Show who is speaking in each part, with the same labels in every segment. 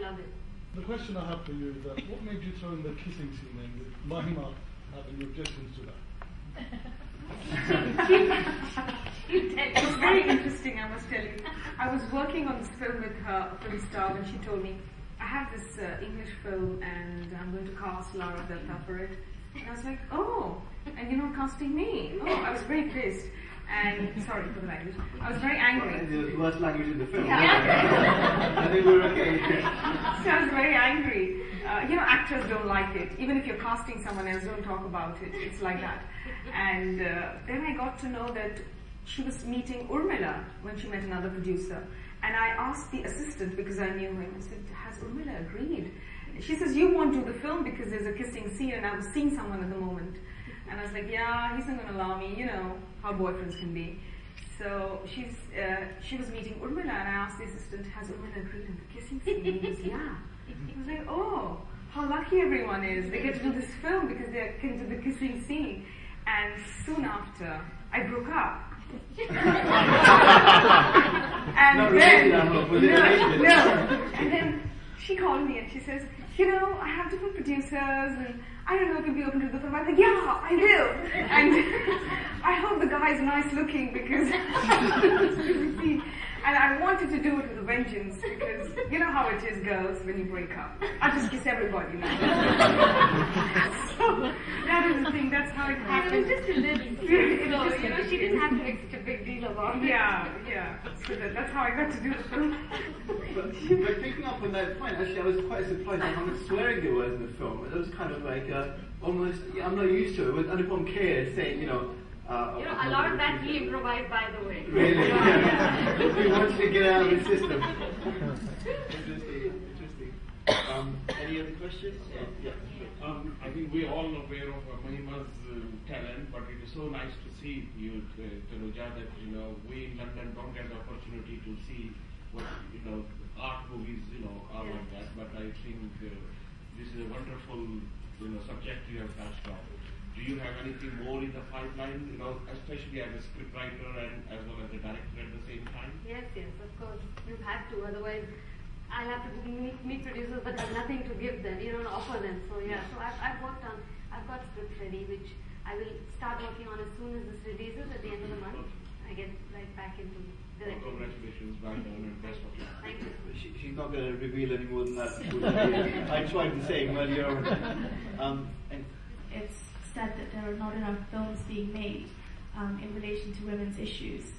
Speaker 1: love it.
Speaker 2: The question I have for you is that what made you throw in the kissing scene and with Mahima having objections to that?
Speaker 3: It was very interesting, I must tell you. I was working on this film with her, film star, when she told me, I have this English film and I'm going to cast Lara Bafta for it. And I was like, oh, and you're not casting me? Oh, I was very pissed. And, sorry for the language, I was very angry.
Speaker 4: The worst language in the film.
Speaker 3: Yeah.
Speaker 4: I think we're okay.
Speaker 3: So I was very angry. Actors don't like it. Even if you're casting someone else, don't talk about it. It's like that. And then I got to know that she was meeting Urmila when she met another producer. And I asked the assistant, because I knew him, I said, has Urmila agreed? She says, you won't do the film because there's a kissing scene and I was seeing someone at the moment. And I was like, yeah, he's not going to allow me, you know how boyfriends can be. So she was meeting Urmila and I asked the assistant, has Urmila agreed on the kissing scene? He goes, yeah. I was like, oh, how lucky everyone is. They get to do this film because they can do the kissing scene. And soon after, I broke up. And then she called me and she says, I have different producers and I don't know if you'll be open to the film. I'm like, yeah, I will. And I hope the guy is nice looking because and I wanted to do it with a vengeance because you know how it is, girls, when you break up. I just kiss everybody now. So that is the thing, that's how it happened.
Speaker 1: It was just a little, she didn't have to make such a big deal about it.
Speaker 3: Yeah. So that's how I got to do the film.
Speaker 4: But picking up on that point, actually, I was quite surprised at how much swearing there was in the film. It was kind of like almost, I'm not used to it, with Anupam Kher saying,
Speaker 1: a lot of that he improvised, by the way.
Speaker 4: Really?
Speaker 1: Yeah.
Speaker 4: He wants to get out of the system. Interesting. Any other questions? Yeah.
Speaker 5: I think we're all aware of Mahima's talent, but it is so nice to see you, Tanuja, that we in London don't get the opportunity to see what art movies are like that. But I think this is a wonderful subject you have touched on. Do you have anything more in the pipeline, especially as a scriptwriter and as well as a director at the same time?
Speaker 1: Yes, of course. We've had to, otherwise I'll have to meet producers but have nothing to give them, and offer them. So yeah, so I've got scripts ready, which I will start working on as soon as this releases at the end of the month. I get back into directing.
Speaker 5: Well, congratulations, well done, and best of luck.
Speaker 1: Thank you.
Speaker 4: She's not going to reveal any more than that. I tried the same earlier.
Speaker 6: It's said that there are not enough films being made in relation to women's issues.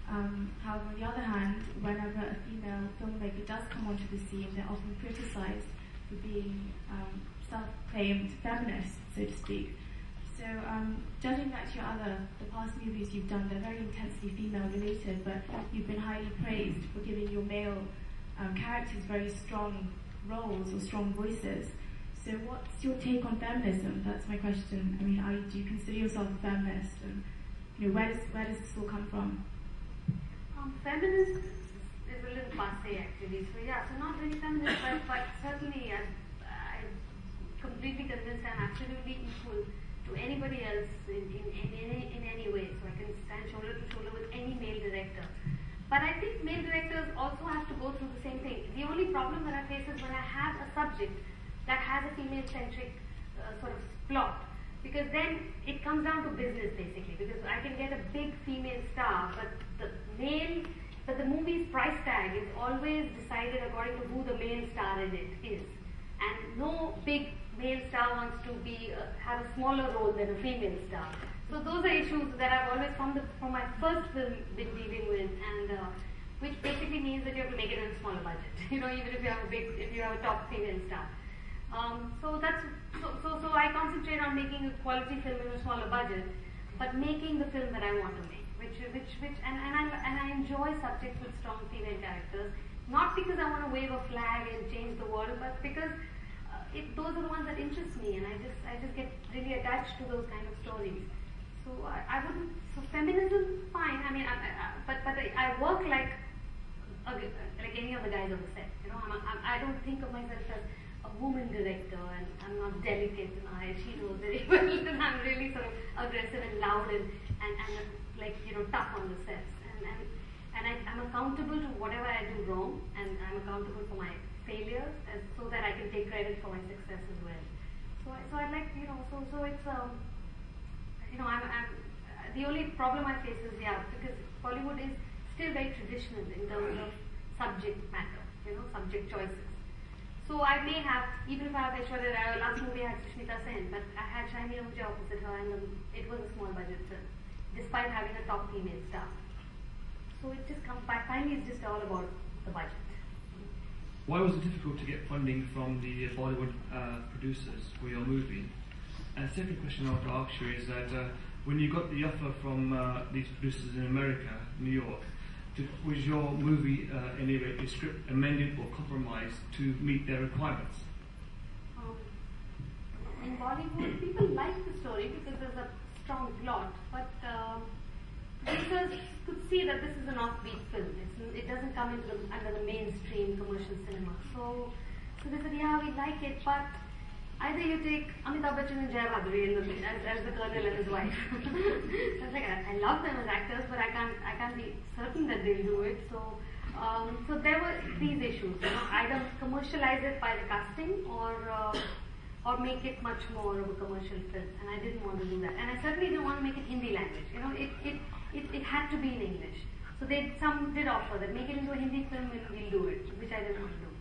Speaker 6: However, on the other hand, whenever a female filmmaker does come onto the scene, they're often criticized for being self-claimed feminists, so to speak. So, judging back to the past movies you've done, they're very intensely female-related, but you've been highly praised for giving your male characters very strong roles or strong voices. So what's your take on feminism? That's my question. I mean, do you consider yourself a feminist? And where does this all come from?
Speaker 1: Feminism is a little passé actually. So yeah, so not really feminist, but certainly I'm completely convinced I'm absolutely equal to anybody else in any way. So I can stand shoulder to shoulder with any male director. But I think male directors also have to go through the same thing. The only problem that I face is when I have a subject that has a female-centric sort of plot, because then it comes down to business basically, because I can get a big female star, but the movie's price tag is always decided according to who the male star in it is. And no big male star wants to have a smaller role than a female star. So those are issues that I've always from my first film been dealing with, and which basically means that you have to make it in a smaller budget. Even if you have a top female star. So I concentrate on making a quality film in a smaller budget, but making the film that I want to make, and I enjoy subjects with strong female characters, not because I want to wave a flag and change the world, but because those are the ones that interest me, and I just get really attached to those kind of stories. So I wouldn't. So feminism, fine. I mean, but I work like any of the guys on the set. I don't think of myself as a woman director, and I'm not delicate, and she knows very well that I'm really sort of aggressive and loud and tough on the sets, and I'm accountable to whatever I do wrong, and I'm accountable for my failures, so that I can take credit for my success as well. So I'd like, so it's I'm the only problem I face is because Bollywood is still very traditional in terms of subject matter, subject choices. So I may have, even if I have Aishwarya Rai, last movie I had Sushmita Sen, but I had Shaimi Ahuja opposite her, and it was a small budget film, despite having a top female star. So it just comes back, finally it's just all about the budget.
Speaker 7: Why was it difficult to get funding from the Bollywood producers for your movie? And the second question I want to ask you is that when you got the offer from these producers in America, New York, was your movie in any way a script amended or compromised to meet their requirements?
Speaker 1: In Bollywood, people like the story because there's a strong plot, but producers could see that this is an offbeat film. It doesn't come into under the mainstream commercial cinema. So they said, yeah, we like it, but either you take Amitabh Bachchan and Jaya Bhaduri as the colonel and his wife. So I was like, I love them as actors, but I can't be certain that they'll do it. So there were these issues. Either commercialize it by the casting or make it much more of a commercial film. And I didn't want to do that. And I certainly didn't want to make it Hindi language. It had to be in English. So some did offer that make it into a Hindi film and we'll do it, which I didn't want to do.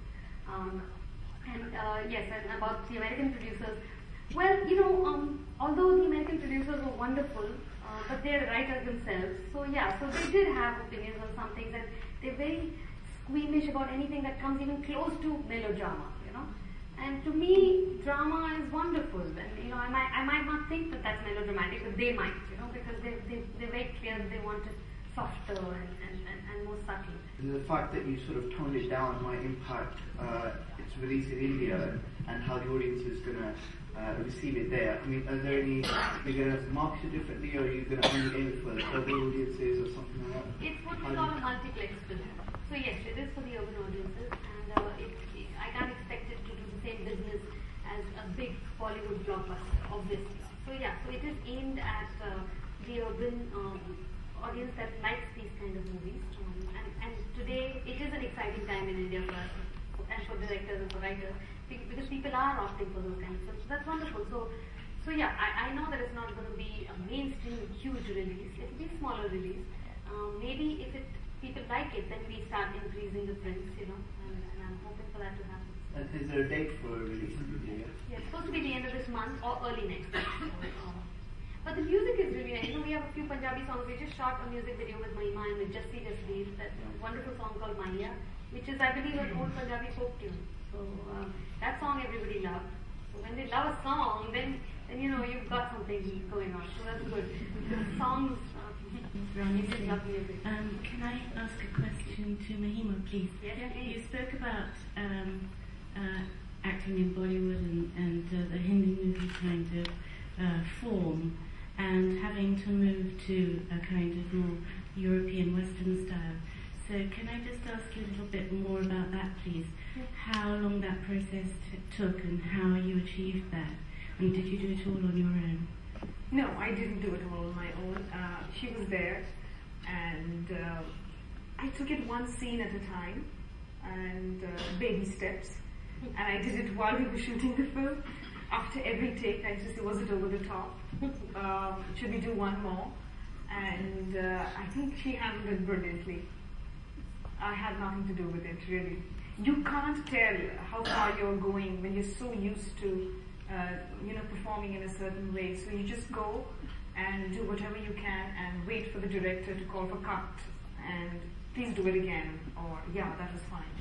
Speaker 1: Yes, and about the American producers. Well, although the American producers were wonderful, but they're writers themselves. So they did have opinions on some things, and they're very squeamish about anything that comes even close to melodrama. And to me, drama is wonderful. And I might not think that that's melodramatic, but they might, because they're very clear that they want it softer and more subtle.
Speaker 4: The fact that you sort of toned it down might impact its release in India and how the audience is going to receive it there. I mean, are there any, you're going to market it differently, or are you going to only aim it for urban audiences or something like that?
Speaker 1: It's what we call a multiplex film. So yes, it is for the urban audiences, and I can't expect it to do the same business as a big Bollywood blockbuster, obviously. So it is aimed at the urban audience that likes these kind of movies. And today, it is an exciting time in India for us, and for directors and for writers, because people are opting for those kinds of films. So that's wonderful. So I know that it's not going to be a mainstream huge release. It will be a smaller release. Maybe if people like it, then we start increasing the prints, and I'm hoping for that to happen.
Speaker 4: Is there a date for release in India?
Speaker 1: Yeah, it's supposed to be the end of this month or early next month. But the music is really nice. We have a few Punjabi songs. We just shot a music video with Mahima and with Jassi Jasleet, that wonderful song called Maiya, which is, I believe, an old Punjabi folk tune. So that song everybody loved. So when they love a song, then you've got something going on. So that's good. Songs, music, love music.
Speaker 8: Can I ask a question to Mahima, please?
Speaker 1: Yes, please.
Speaker 8: You spoke about acting in Bollywood and the Hindi movie kind of form, and having to move to a kind of more European Western style. So can I just ask you a little bit more about that, please? How long that process took and how you achieved that? And did you do it all on your own?
Speaker 3: No, I didn't do it all on my own. She was there, and I took it one scene at a time, and baby steps. And I did it while we were shooting the film. After every take, I just say, was it over the top? Should we do one more? And I think she handled it brilliantly. I had nothing to do with it, really. You can't tell how far you're going when you're so used to, performing in a certain way. So you just go and do whatever you can and wait for the director to call for cut and please do it again, or that was fine.